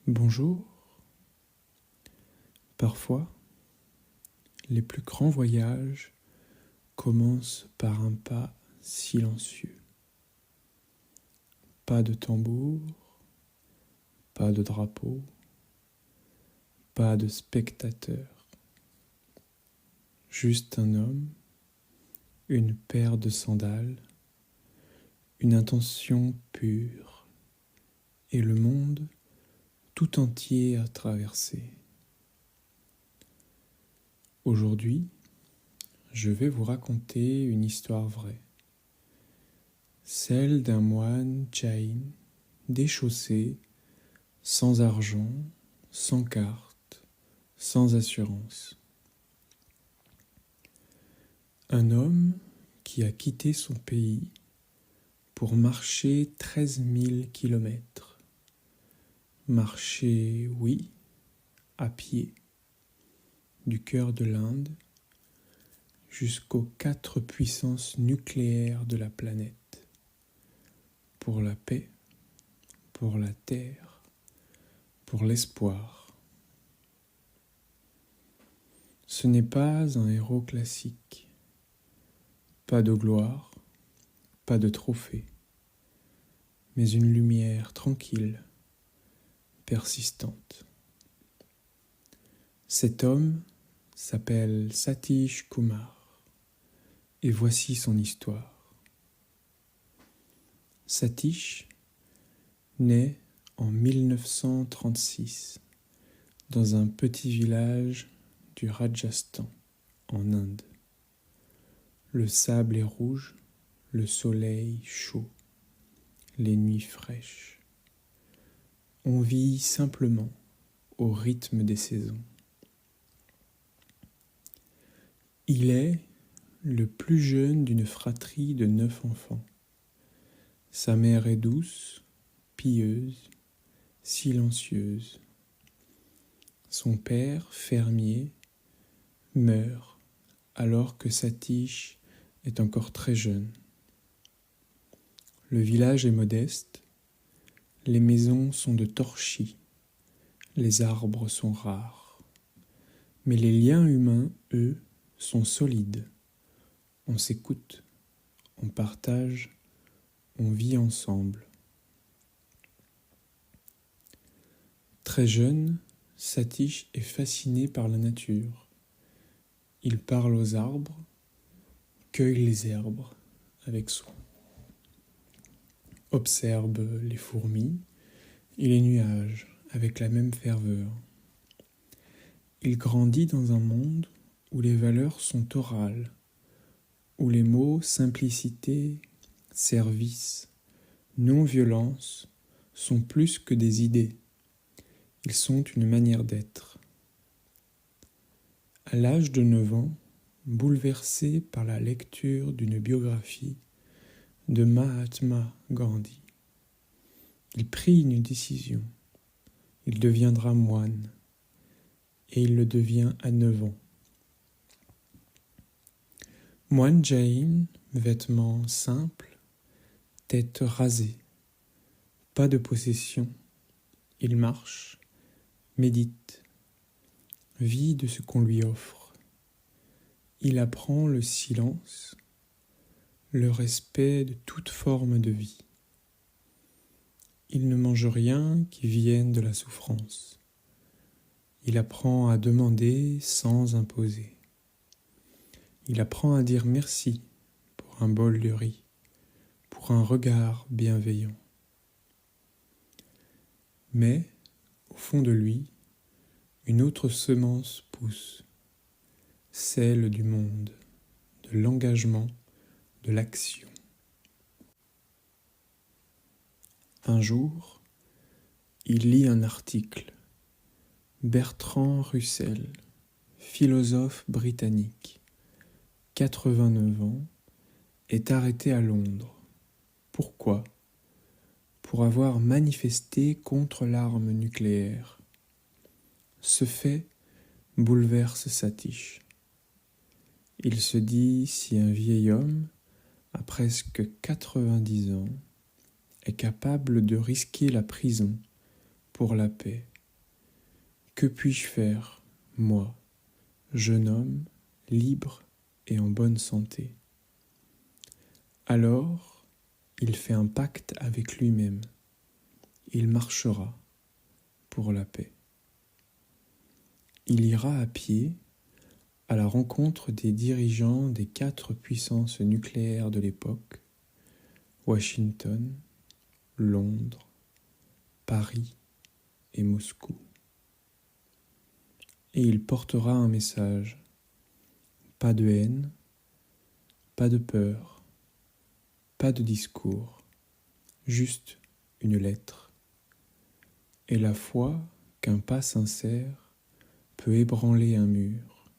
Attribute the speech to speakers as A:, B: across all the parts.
A: Bonjour. Parfois, les plus grands voyages commencent par un pas silencieux. Pas de tambour, pas de drapeau, pas de spectateur. Juste un homme, une paire de sandales, une intention pure et le monde tout entier à traverser. Aujourd'hui, je vais vous raconter une histoire vraie, celle d'un moine Jain déchaussé, sans argent, sans carte, sans assurance. Un homme qui a quitté son pays pour marcher 13 000 kilomètres. Marcher, oui, à pied, du cœur de l'Inde jusqu'aux 4 puissances nucléaires de la planète, pour la paix, pour la terre, pour l'espoir. Ce n'est pas un héros classique, pas de gloire, pas de trophée, mais une lumière tranquille, persistante. Cet homme s'appelle Satish Kumar, et voici son histoire. Satish naît en 1936 dans un petit village du Rajasthan, en Inde. Le sable est rouge, le soleil chaud, les nuits fraîches. On vit simplement au rythme des saisons. Il est le plus jeune d'une fratrie de 9 enfants. Sa mère est douce, pieuse, silencieuse. Son père, fermier, meurt alors que Satish est encore très jeune. Le village est modeste, les maisons sont de torchis, les arbres sont rares. Mais les liens humains, eux, sont solides. On s'écoute, on partage, on vit ensemble. Très jeune, Satish est fasciné par la nature. Il parle aux arbres, cueille les herbes avec soin, observe les fourmis et les nuages avec la même ferveur. Il grandit dans un monde où les valeurs sont orales, où les mots simplicité, service, non-violence sont plus que des idées. Ils sont une manière d'être. À l'âge de 9 ans, bouleversé par la lecture d'une biographie de Mahatma Gandhi, il prit une décision. Il deviendra moine, et il le devient à 9 ans. Moine Jain, vêtements simples, tête rasée, pas de possession. Il marche, médite, vit de ce qu'on lui offre. Il apprend le silence, le respect de toute forme de vie. Il ne mange rien qui vienne de la souffrance. Il apprend à demander sans imposer. Il apprend à dire merci pour un bol de riz, pour un regard bienveillant. Mais, au fond de lui, une autre semence pousse, celle du monde, de l'engagement, de l'action. Un jour, il lit un article. Bertrand Russell, philosophe britannique, 89 ans, est arrêté à Londres. Pourquoi ? Pour avoir manifesté contre l'arme nucléaire. Ce fait bouleverse Satish. Il se dit si un vieil homme, à presque 90 ans, est capable de risquer la prison pour la paix, Que puis-je faire, moi, jeune homme, libre et en bonne santé ? Alors, il fait un pacte avec lui-même. Il marchera pour la paix. Il ira à pied à la rencontre des dirigeants des 4 puissances nucléaires de l'époque, Washington, Londres, Paris et Moscou. Et il portera un message. Pas de haine, pas de peur, pas de discours, juste une lettre. Et la foi qu'un pas sincère peut ébranler un mur.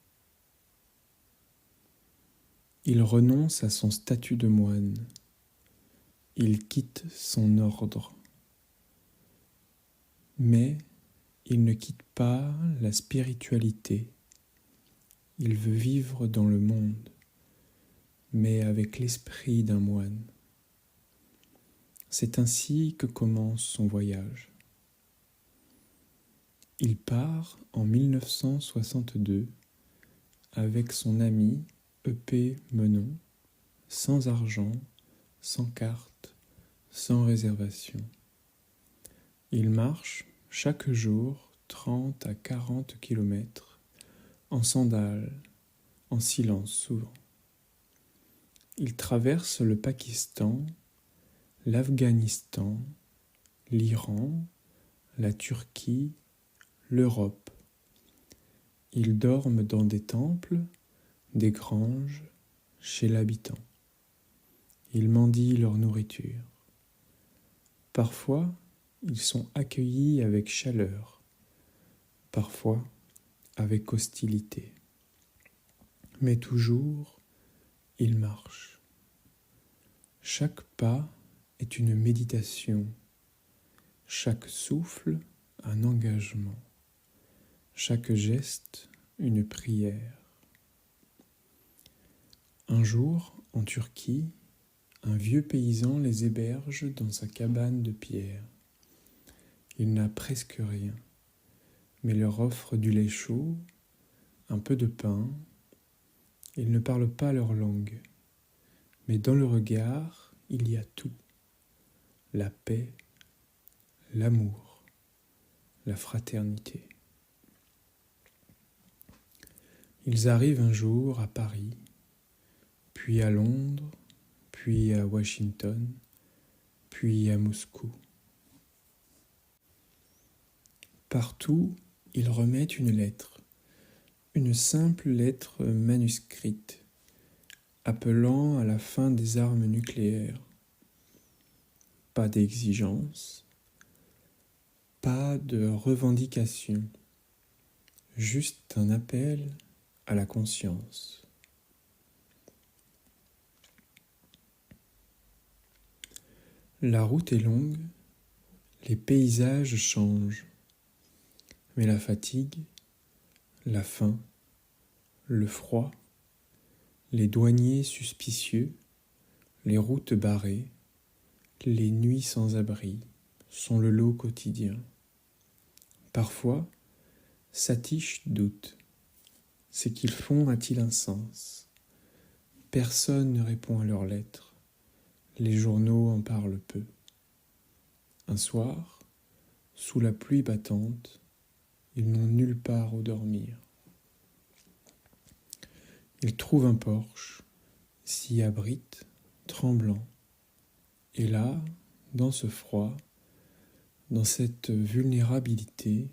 A: Il renonce à son statut de moine. Il quitte son ordre. Mais il ne quitte pas la spiritualité. Il veut vivre dans le monde, mais avec l'esprit d'un moine. C'est ainsi que commence son voyage. Il part en 1962 avec son ami E.P. Menon, sans argent, sans carte, sans réservation. Il marche chaque jour 30 à 40 kilomètres, en sandales, en silence souvent. Il traverse le Pakistan, l'Afghanistan, l'Iran, la Turquie, l'Europe. Ils dorment dans des temples, des granges, chez l'habitant. Ils mendient leur nourriture. Parfois, ils sont accueillis avec chaleur, parfois avec hostilité. Mais toujours, ils marchent. Chaque pas est une méditation, chaque souffle un engagement, chaque geste une prière. Un jour, en Turquie, un vieux paysan les héberge dans sa cabane de pierre. Il n'a presque rien, mais leur offre du lait chaud, un peu de pain. Il ne parle pas leur langue, mais dans le regard, il y a tout. La paix, l'amour, la fraternité. Ils arrivent un jour à Paris, puis à Londres, puis à Washington, puis à Moscou. Partout, ils remettent une lettre, une simple lettre manuscrite, appelant à la fin des armes nucléaires. Pas d'exigence, pas de revendication, juste un appel à la conscience. La route est longue, les paysages changent, mais la fatigue, la faim, le froid, les douaniers suspicieux, les routes barrées, les nuits sans abri sont le lot quotidien. Parfois, Satish doute. Ce qu'ils font a-t-il un sens ? Personne ne répond à leurs lettres. Les journaux en parlent peu. Un soir, sous la pluie battante, ils n'ont nulle part où dormir. Ils trouvent un porche, s'y abritent, tremblants. Et là, dans ce froid, dans cette vulnérabilité,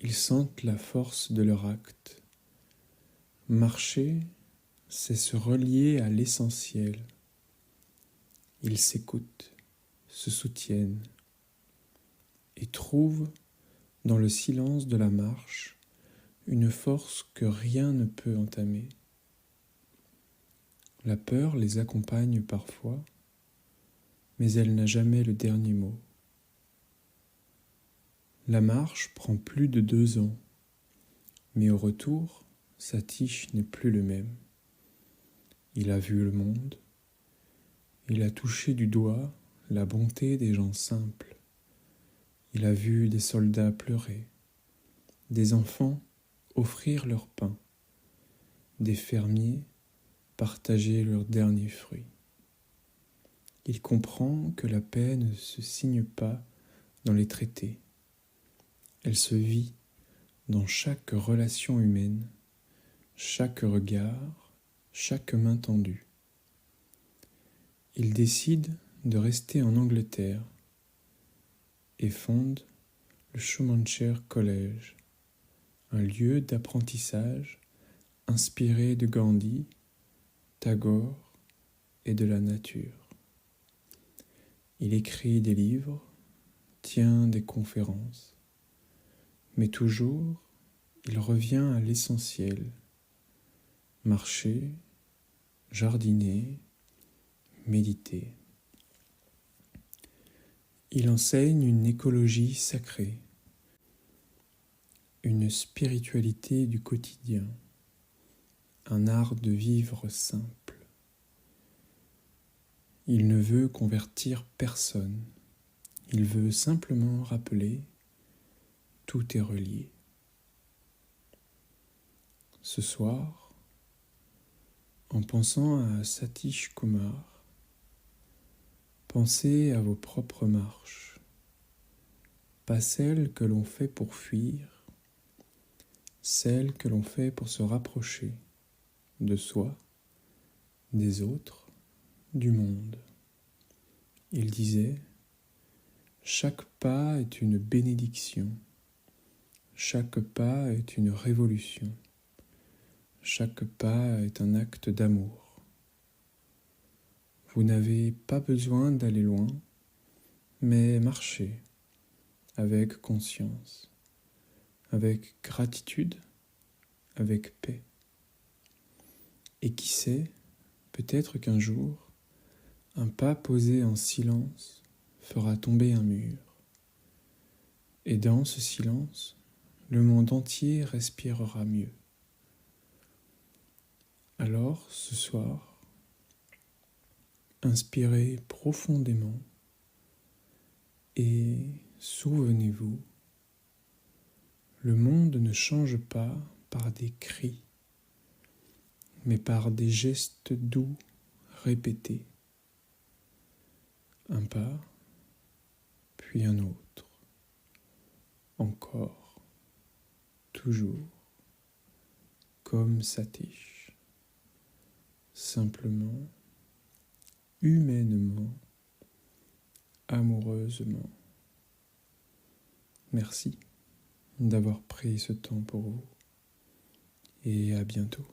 A: ils sentent la force de leur acte. Marcher, c'est se relier à l'essentiel. Ils s'écoutent, se soutiennent et trouvent, dans le silence de la marche, une force que rien ne peut entamer. La peur les accompagne parfois, mais elle n'a jamais le dernier mot. La marche prend plus de 2 ans, mais au retour, Satish n'est plus le même. Il a vu le monde, il a touché du doigt la bonté des gens simples. Il a vu des soldats pleurer, des enfants offrir leur pain, des fermiers partager leurs derniers fruits. Il comprend que la paix ne se signe pas dans les traités. Elle se vit dans chaque relation humaine, chaque regard, chaque main tendue. Il décide de rester en Angleterre et fonde le Shromanshire College, un lieu d'apprentissage inspiré de Gandhi, Tagore et de la nature. Il écrit des livres, tient des conférences, mais toujours il revient à l'essentiel: marcher, jardiner, méditer. Il enseigne une écologie sacrée, une spiritualité du quotidien, un art de vivre simple. Il ne veut convertir personne, il veut simplement rappeler: tout est relié. Ce soir, en pensant à Satish Kumar, pensez à vos propres marches, pas celles que l'on fait pour fuir, celles que l'on fait pour se rapprocher de soi, des autres, du monde. Il disait: chaque pas est une bénédiction, chaque pas est une révolution, chaque pas est un acte d'amour. Vous n'avez pas besoin d'aller loin, mais marchez avec conscience, avec gratitude, avec paix. Et qui sait, peut-être qu'un jour, un pas posé en silence fera tomber un mur. Et dans ce silence, le monde entier respirera mieux. Alors, ce soir, inspirez profondément et souvenez-vous, le monde ne change pas par des cris, mais par des gestes doux répétés. Un pas, puis un autre, encore, toujours, comme Satish, simplement, humainement, amoureusement. Merci d'avoir pris ce temps pour vous et à bientôt.